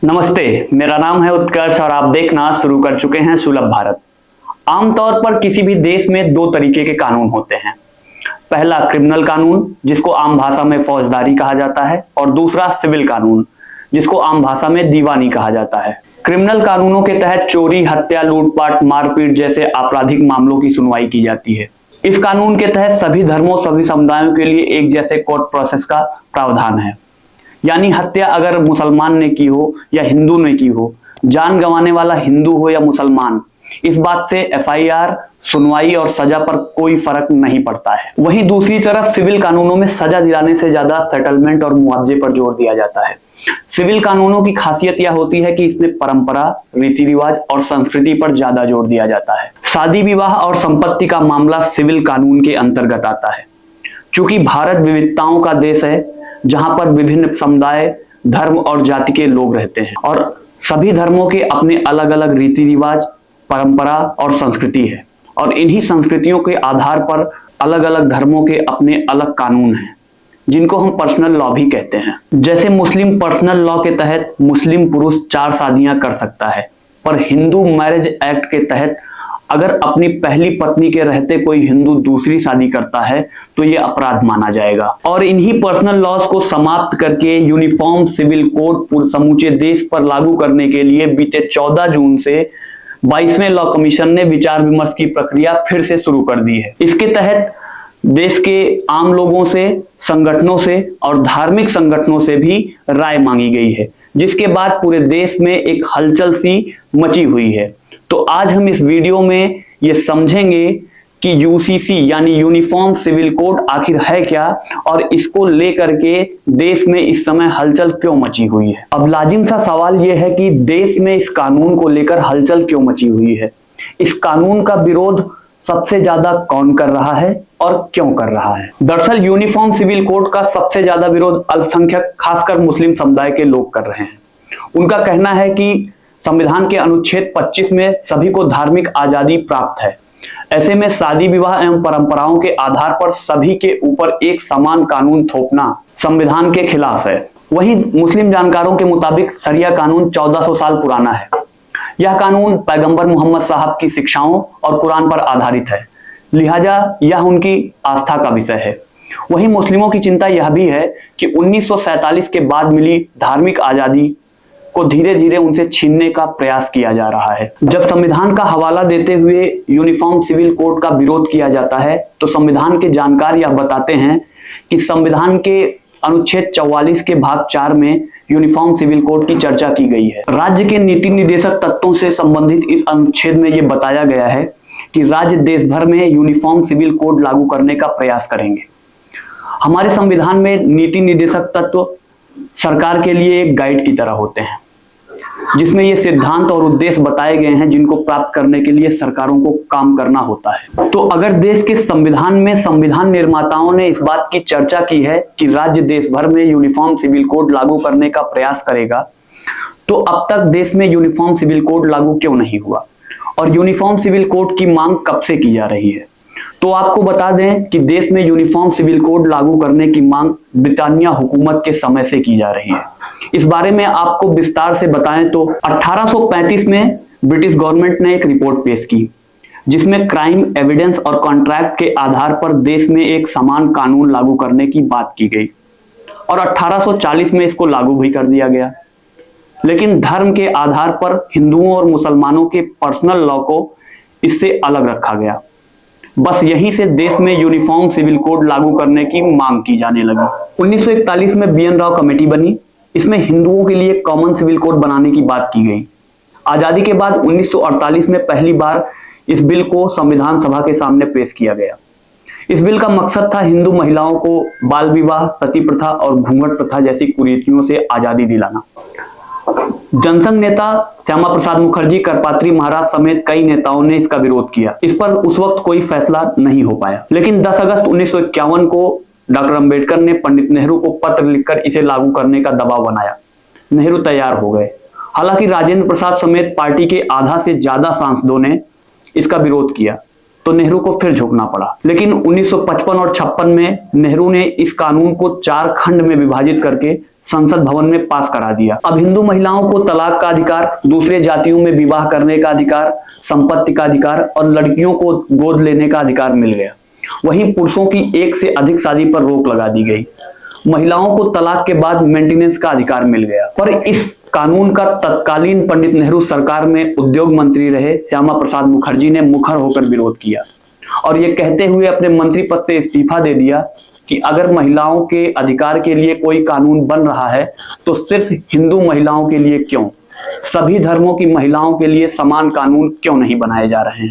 नमस्ते, मेरा नाम है उत्कर्ष और आप देखना शुरू कर चुके हैं सुलभ भारत। आमतौर पर किसी भी देश में दो तरीके के कानून होते हैं। पहला क्रिमिनल कानून, जिसको आम भाषा में फौजदारी कहा जाता है, और दूसरा सिविल कानून, जिसको आम भाषा में दीवानी कहा जाता है। क्रिमिनल कानूनों के तहत चोरी, हत्या, लूटपाट, मारपीट जैसे आपराधिक मामलों की सुनवाई की जाती है। इस कानून के तहत सभी धर्मों, सभी समुदायों के लिए एक जैसे कोर्ट प्रोसेस का प्रावधान है। यानी हत्या अगर मुसलमान ने की हो या हिंदू ने की हो, जान गंवाने वाला हिंदू हो या मुसलमान, इस बात से एफआईआर, सुनवाई और सजा पर कोई फर्क नहीं पड़ता है। वहीं दूसरी तरफ सिविल कानूनों में सजा दिलाने से ज्यादा सेटलमेंट और मुआवजे पर जोर दिया जाता है। सिविल कानूनों की खासियत यह होती है कि इसमें परंपरा, रीति रिवाज और संस्कृति पर ज्यादा जोर दिया जाता है। शादी विवाह और संपत्ति का मामला सिविल कानून के अंतर्गत आता है। चूंकि भारत विविधताओं का देश है, जहां पर विभिन्न समुदाय, धर्म और जाति के लोग रहते हैं, और सभी धर्मों के अपने अलग अलग रीति रिवाज, परंपरा और संस्कृति है, और इन्हीं संस्कृतियों के आधार पर अलग अलग धर्मों के अपने अलग कानून हैं, जिनको हम पर्सनल लॉ भी कहते हैं। जैसे मुस्लिम पर्सनल लॉ के तहत मुस्लिम पुरुष 4 शादियां कर सकता है, पर हिंदू मैरिज एक्ट के तहत अगर अपनी पहली पत्नी के रहते कोई हिंदू दूसरी शादी करता है तो ये अपराध माना जाएगा। और इन्हीं पर्सनल लॉज को समाप्त करके यूनिफॉर्म सिविल कोड समूचे देश पर लागू करने के लिए बीते 14 जून से 22वें लॉ कमीशन ने विचार विमर्श की प्रक्रिया फिर से शुरू कर दी है। इसके तहत देश के आम लोगों से, संगठनों से और धार्मिक संगठनों से भी राय मांगी गई है, जिसके बाद पूरे देश में एक हलचल सी मची हुई है। तो आज हम इस वीडियो में ये समझेंगे कि यूसीसी यानी यूनिफॉर्म सिविल कोड आखिर है क्या, और इसको लेकर के देश में इस समय हलचल क्यों मची हुई है। अब लाजिम सा सवाल यह है कि देश में इस कानून को लेकर हलचल क्यों मची हुई है। इस कानून का विरोध सबसे ज्यादा कौन कर रहा है और क्यों कर रहा है। दरअसल यूनिफॉर्म सिविल कोड का सबसे ज्यादा विरोध अल्पसंख्यक, खासकर मुस्लिम समुदाय के लोग कर रहे हैं। उनका कहना है कि संविधान के अनुच्छेद 25 में सभी को धार्मिक आजादी प्राप्त है। ऐसे में शादी विवाह एवं परंपराओं के आधार पर सभी के ऊपर एक समान कानून थोपना संविधान के खिलाफ है। वहीं मुस्लिम जानकारों के मुताबिक शरिया कानून 1400 साल पुराना है। यह कानून पैगंबर मोहम्मद साहब की शिक्षाओं और कुरान पर आधारित है, लिहाजा यह उनकी आस्था का विषय है। वहीं मुस्लिमों की चिंता यह भी है कि 1947 के बाद मिली धार्मिक आजादी को धीरे धीरे उनसे छीनने का प्रयास किया जा रहा है। जब संविधान का हवाला देते हुए यूनिफॉर्म सिविल कोड का विरोध किया जाता है तो संविधान के जानकार यह बताते हैं कि संविधान के अनुच्छेद 44 के भाग 4 में यूनिफॉर्म सिविल कोड की चर्चा की गई है। राज्य के नीति निर्देशक तत्वों से संबंधित इस अनुच्छेद में यह बताया गया है कि राज्य देश भर में यूनिफॉर्म सिविल कोड लागू करने का प्रयास करेंगे। हमारे संविधान में नीति निर्देशक तत्व सरकार के लिए एक गाइड की तरह होते हैं, जिसमें ये सिद्धांत और उद्देश्य बताए गए हैं जिनको प्राप्त करने के लिए सरकारों को काम करना होता है। तो अगर देश के संविधान में संविधान निर्माताओं ने इस बात की चर्चा की है कि राज्य देश भर में यूनिफॉर्म सिविल कोड लागू करने का प्रयास करेगा, तो अब तक देश में यूनिफॉर्म सिविल कोड लागू क्यों नहीं हुआ, और यूनिफॉर्म सिविल कोड की मांग कब से की जा रही है। तो आपको बता दें कि देश में यूनिफॉर्म सिविल कोड लागू करने की मांग ब्रिटानिया हुकूमत के समय से की जा रही है। इस बारे में आपको विस्तार से बताएं तो 1835 में ब्रिटिश गवर्नमेंट ने एक रिपोर्ट पेश की, जिसमें क्राइम, एविडेंस और कॉन्ट्रैक्ट के आधार पर देश में एक समान कानून लागू करने की बात की गई, और 1840 में इसको लागू भी कर दिया गया। लेकिन धर्म के आधार पर हिंदुओं और मुसलमानों के पर्सनल लॉ को इससे अलग रखा गया। बस यहीं से देश में यूनिफॉर्म सिविल कोड लागू करने की मांग की जाने लगी। 1941 में BN राव कमेटी बनी। इसमें हिंदुओं के लिए कॉमन सिविल कोड बनाने की बात की गई। आजादी के बाद 1948 में पहली बार इस बिल को संविधान सभा के सामने पेश किया गया। इस बिल का मकसद था हिंदू महिलाओं को बाल विवाह, सती प्रथा और घूंघट प्रथा जैसी कुरीतियों से आजादी दिलाना। जनसंघ नेता श्यामा प्रसाद मुखर्जी, करपात्री महाराज समेत कई नेताओं ने इसका विरोध किया। इस पर उस वक्त कोई फैसला नहीं हो पाया। लेकिन 10 अगस्त 1951 को डॉक्टर अंबेडकर ने पंडित नेहरू को पत्र लिखकर इसे लागू करने का दबाव बनाया। नेहरू तैयार हो गए। हालांकि राजेंद्र प्रसाद समेत पार्टी के आधा से ज्यादा सांसदों ने इसका विरोध किया, तो नेहरू को फिर झुकना पड़ा। लेकिन 1955 और 56 में नेहरू ने इस कानून को 4 खंड में विभाजित करके संसद भवन में पास करा दिया। अब हिंदू महिलाओं को तलाक का अधिकार, दूसरे जातियों में विवाह करने का अधिकार, संपत्ति का अधिकार और लड़कियों को गोद लेने का अधिकार मिल गया। वहीं पुरुषों की एक से अधिक शादी पर रोक लगा दी गई। महिलाओं को तलाक के बाद मेंटेनेंस का अधिकार मिल गया। पर इस कानून का तत्कालीन पंडित नेहरू सरकार में उद्योग मंत्री रहे श्यामा प्रसाद मुखर्जी ने मुखर होकर विरोध किया और ये कहते हुए अपने मंत्री पद से इस्तीफा दे दिया कि अगर महिलाओं के अधिकार के लिए कोई कानून बन रहा है तो सिर्फ हिंदू महिलाओं के लिए क्यों, सभी धर्मों की महिलाओं के लिए समान कानून क्यों नहीं बनाए जा रहे हैं।